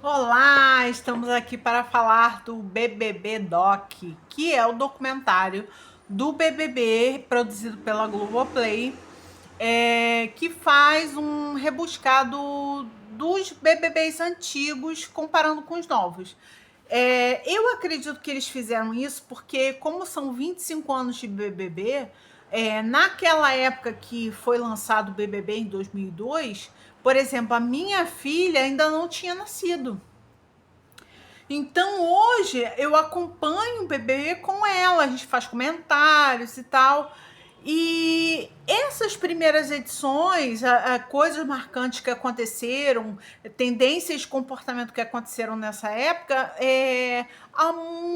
Olá, estamos aqui para falar do BBB Doc, que é o documentário do BBB produzido pela Globoplay, que faz um rebuscado dos BBBs antigos comparando com os novos. Eu acredito que eles fizeram isso porque, como são 25 anos de BBB, naquela época que foi lançado o BBB em 2002, por exemplo, a minha filha ainda não tinha nascido. Então hoje eu acompanho o bebê com ela, a gente faz comentários e tal. E essas primeiras edições, coisas marcantes que aconteceram, tendências de comportamento que aconteceram nessa época,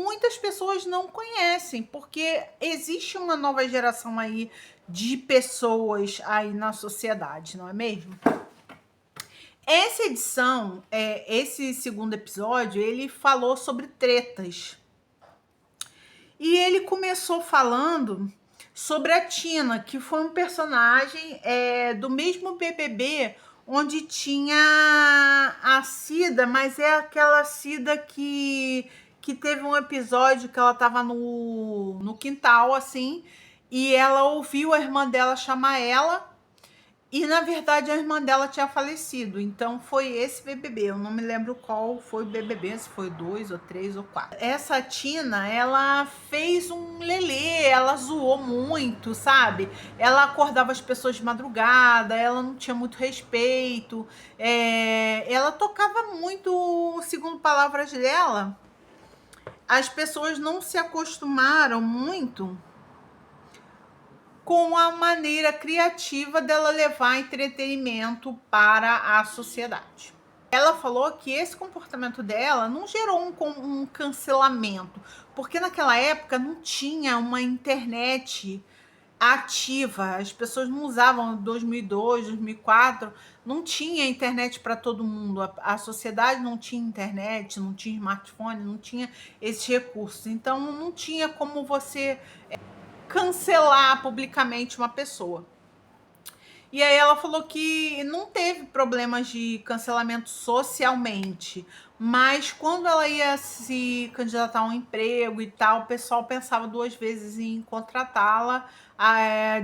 muitas pessoas não conhecem, porque existe uma nova geração aí de pessoas aí na sociedade, não é mesmo? Essa edição, esse segundo episódio, ele falou sobre tretas. E ele começou falando sobre a Tina, que foi um personagem do mesmo BBB, onde tinha a Cida, mas é aquela Cida que teve um episódio que ela estava no quintal, assim, e ela ouviu a irmã dela chamar ela. E, na verdade, a irmã dela tinha falecido. Então, foi esse BBB. Eu não me lembro qual foi o BBB, se foi 2 ou 3 ou 4. Essa Tina, ela fez um lelê, ela zoou muito, sabe? Ela acordava as pessoas de madrugada, ela não tinha muito respeito. Ela tocava muito, segundo palavras dela, as pessoas não se acostumaram muito com a maneira criativa dela levar entretenimento para a sociedade. Ela falou que esse comportamento dela não gerou um cancelamento, porque naquela época não tinha uma internet ativa, as pessoas não usavam 2002, 2004, não tinha internet para todo mundo, a sociedade não tinha internet, não tinha smartphone, não tinha esses recursos, então não tinha como você cancelar publicamente uma pessoa. E aí ela falou que não teve problemas de cancelamento socialmente, mas quando ela ia se candidatar a um emprego e tal, o pessoal pensava duas vezes em contratá-la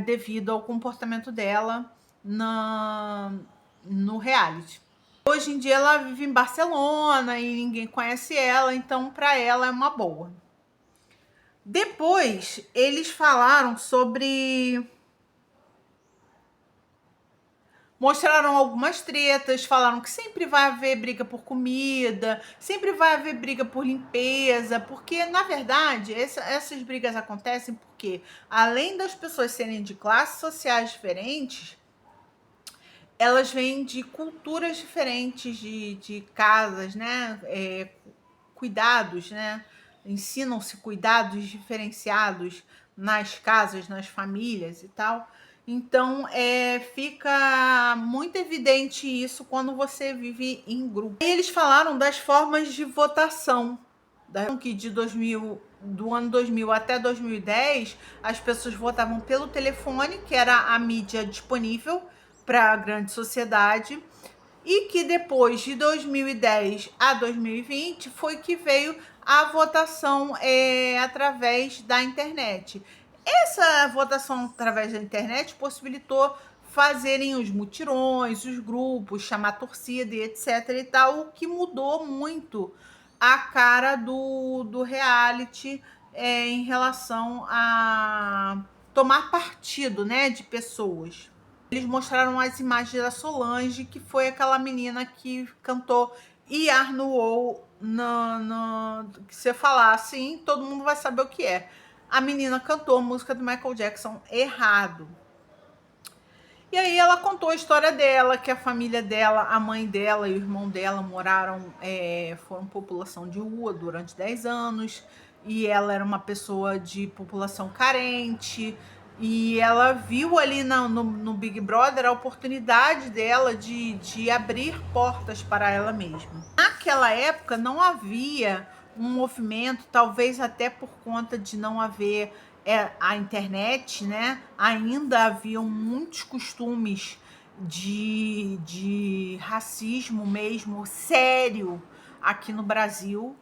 devido ao comportamento dela no reality. Hoje em dia ela vive em Barcelona e ninguém conhece ela, então para ela é uma boa. Depois eles falaram sobre. Mostraram algumas tretas, falaram que sempre vai haver briga por comida, sempre vai haver briga por limpeza, porque, na verdade, essas brigas acontecem porque, além das pessoas serem de classes sociais diferentes, elas vêm de culturas diferentes, de casas, né? Cuidados, né? Ensinam-se cuidados diferenciados nas casas, nas famílias e tal. Então, fica muito evidente isso quando você vive em grupo. E eles falaram das formas de votação, que do ano 2000 até 2010, as pessoas votavam pelo telefone, que era a mídia disponível para a grande sociedade, e que depois de 2010 a 2020 foi que veio a votação através da internet. Essa votação através da internet possibilitou fazerem os mutirões, os grupos, chamar torcida e etc e tal, o que mudou muito a cara do reality em relação a tomar partido, né, de pessoas. Eles mostraram as imagens da Solange, que foi aquela menina que cantou Iar no Ou, que você falar assim, todo mundo vai saber o que é. A menina cantou a música do Michael Jackson errado. E aí ela contou a história dela, que a família dela, a mãe dela e o irmão dela foram população de rua durante 10 anos, e ela era uma pessoa de população carente, e ela viu ali no Big Brother a oportunidade dela de abrir portas para ela mesma. Naquela época não havia um movimento, talvez até por conta de não haver a internet, né? Ainda haviam muitos costumes de racismo mesmo, sério, aqui no Brasil.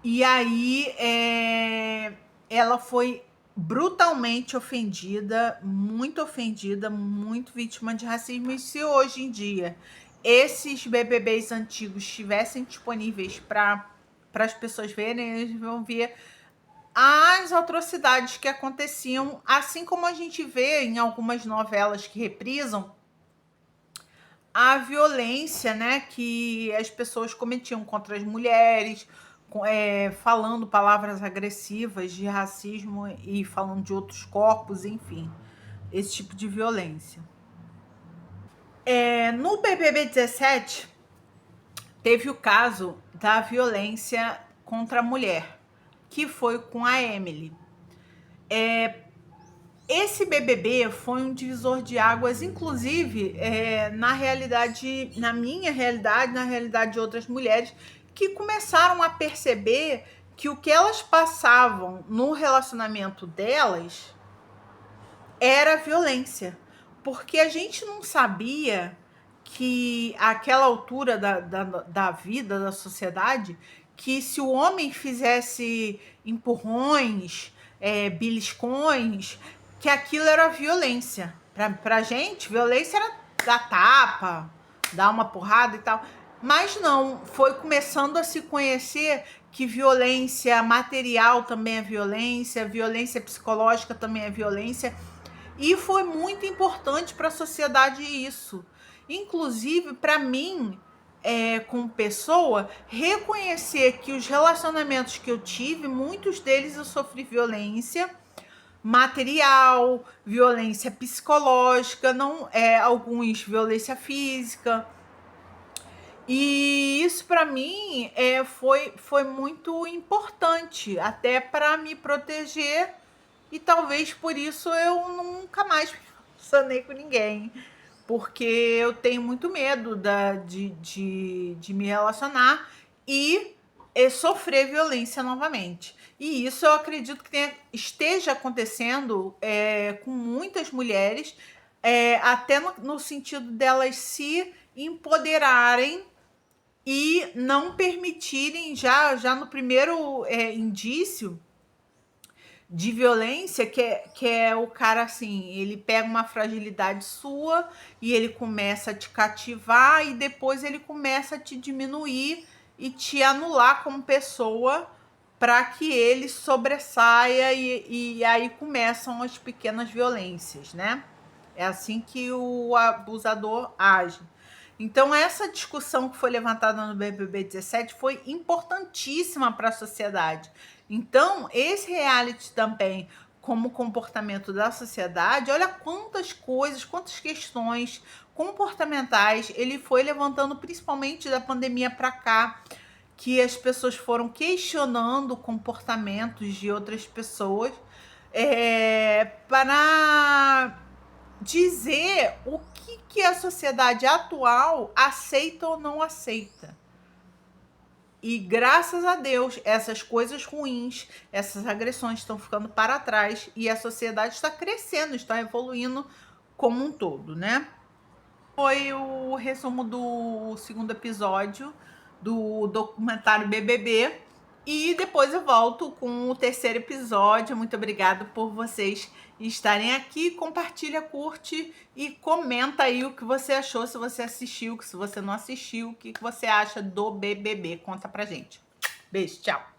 E aí ela foi brutalmente ofendida, muito vítima de racismo. E se hoje em dia esses BBBs antigos estivessem disponíveis para as pessoas verem, eles vão ver as atrocidades que aconteciam, assim como a gente vê em algumas novelas que reprisam a violência, né, que as pessoas cometiam contra as mulheres, falando palavras agressivas de racismo e falando de outros corpos, enfim, esse tipo de violência. No BBB 17, teve o caso da violência contra a mulher, que foi com a Emily. Esse BBB foi um divisor de águas, inclusive na realidade, na minha realidade, na realidade de outras mulheres, que começaram a perceber que o que elas passavam no relacionamento delas era violência. Porque a gente não sabia que àquela altura da vida, da sociedade, que se o homem fizesse empurrões, beliscões, que aquilo era violência. Pra gente, violência era dar tapa, dar uma porrada e tal. Mas não, foi começando a se conhecer que violência material também é violência, violência psicológica também é violência. E foi muito importante para a sociedade isso. Inclusive, para mim, como pessoa, reconhecer que os relacionamentos que eu tive, muitos deles eu sofri violência material, violência psicológica, não alguns violência física. E isso para mim foi muito importante, até para me proteger, e talvez por isso eu nunca mais me relacionei com ninguém, porque eu tenho muito medo de me relacionar e sofrer violência novamente. E isso eu acredito que esteja acontecendo com muitas mulheres, até no sentido delas se empoderarem e não permitirem, já no primeiro indício de violência, que é o cara assim, ele pega uma fragilidade sua e ele começa a te cativar, e depois ele começa a te diminuir e te anular como pessoa, para que ele sobressaia, e aí começam as pequenas violências, né? É assim que o abusador age. Então, essa discussão que foi levantada no BBB 17 foi importantíssima para a sociedade. Então, esse reality também, como comportamento da sociedade, olha quantas coisas, quantas questões comportamentais ele foi levantando, principalmente da pandemia para cá, que as pessoas foram questionando comportamentos de outras pessoas, para dizer o que a sociedade atual aceita ou não aceita. E graças a Deus, essas coisas ruins, essas agressões estão ficando para trás e a sociedade está crescendo, está evoluindo como um todo, né? Foi o resumo do segundo episódio do documentário BBB. E depois eu volto com o terceiro episódio. Muito obrigada por vocês estarem aqui. Compartilha, curte e comenta aí o que você achou, se você assistiu, se você não assistiu, o que você acha do BBB. Conta pra gente. Beijo, tchau.